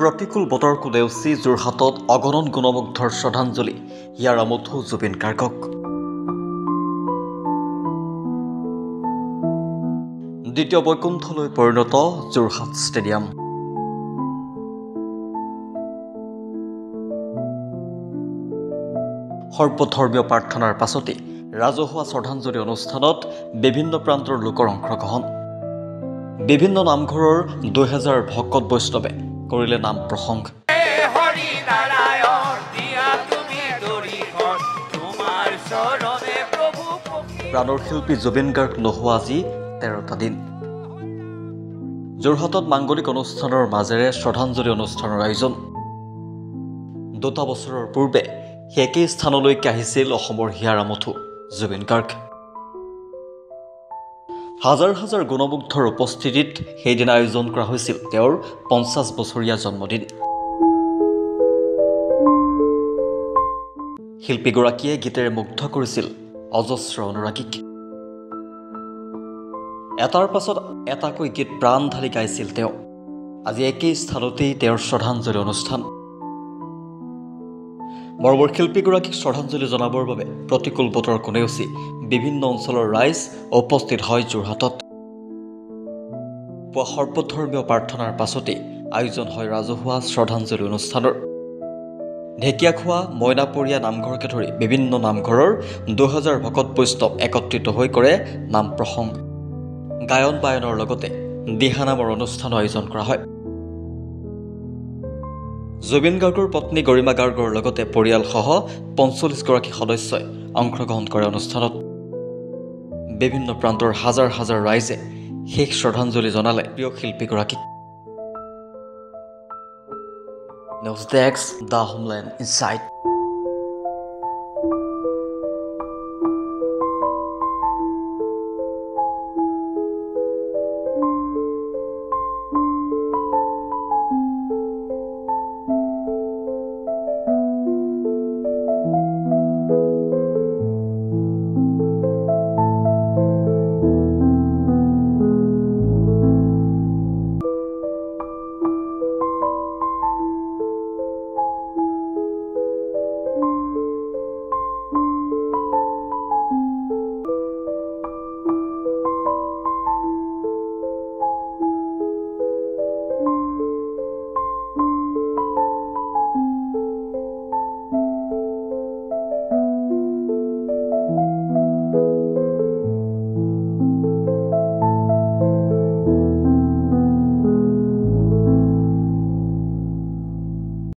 প্ৰতিকূল বতৰকো নেওচি যোৰহাটত অগণন গুণমুগ্ধৰ শ্ৰদ্ধাঞ্জলি হিয়াৰ আমঠু জুবিন গাৰ্গক। দ্বিতীয় বৈকুণ্ঠলৈ পৰিণত যোৰহাট ষ্টেডিয়াম। সৰ্বধৰ্মীয় প্ৰাৰ্থনাৰ পাছতে ৰাজহুৱা শ্ৰদ্ধাঞ্জলি অনুষ্ঠানত বিভিন্ন প্ৰান্তৰ লোকৰ অংশগ্ৰহণ। বিভিন্ন নামঘৰৰ 2000 ভকত বৈষ্ণৱে কৰিলে নাম প্ৰসংগ। প্ৰাণৰ শিল্পী জুবিন গাৰ্গ নোহোৱা আজি 13টা দিন। যোৰহাটত মাংগলিক অনুষ্ঠানৰ মাজেৰে শ্ৰদ্ধাঞ্জলি অনুষ্ঠানৰ আয়োজন। 2 বছৰৰ পূৰ্বে সেই একেই স্থানলৈকে আহিছিল অসমৰ হিয়াৰ আমঠু জুবিন গাৰ্গ। হাজাৰ হাজাৰ গুণমুগ্ধৰ উপস্থিতিত সেইদিনা আয়োজন কৰা হৈছিল তেওঁৰ 50 বছৰীয়া জন্মদিন। শিল্পীগৰাকীয়ে গীতেৰে মুগ্ধ কৰিছিল অজস্ৰ অনুৰাগীক। এটাৰ পাছত এটাকৈ গীত প্ৰাণ ঢালি গাইছিল তেওঁ। আজি একেই স্থানতেই তেওঁৰ শ্ৰদ্ধাঞ্জলি অনুষ্ঠান। মৰমৰ শিল্পীগৰাকীক শ্ৰদ্ধাঞ্জলি জনাবৰ বাবে প্ৰতিকূল বতৰ নেওচি বিভিন্ন অঞ্চলৰ ৰাইজ উপস্থিত হয় যোৰহাটত। পুৱা সৰ্বধৰ্মীয় প্ৰাৰ্থনাৰ পাছতেই আয়োজন হয় ৰাজহুৱা শ্ৰদ্ধাঞ্জলি অনুষ্ঠানৰ। ঢেকীয়াখোৱা, মইনাপৰীয়া নামঘৰকে ধৰি বিভিন্ন নামঘৰৰ 2000 ভকত বৈষ্ণৱ একত্ৰিত হৈ কৰে নাম প্ৰসংগ। গায়ন বায়নৰ লগতে দিহানামৰ অনুষ্ঠানো আয়োজন কৰা হয়। জুবিন গাৰ্গৰ পত্নী গৰিমা গাৰ্গৰ লগতে পৰিয়ালসহ 45 গৰাকী সদস্যই অংশগ্ৰহণ কৰে অনুষ্ঠানত। বিভিন্ন প্ৰান্তৰ হাজাৰ হাজাৰ ৰাইজে শেষ শ্ৰদ্ধাঞ্জলি জনালে প্ৰিয় শিল্পীগৰাকীক। News desk, the homeland insight.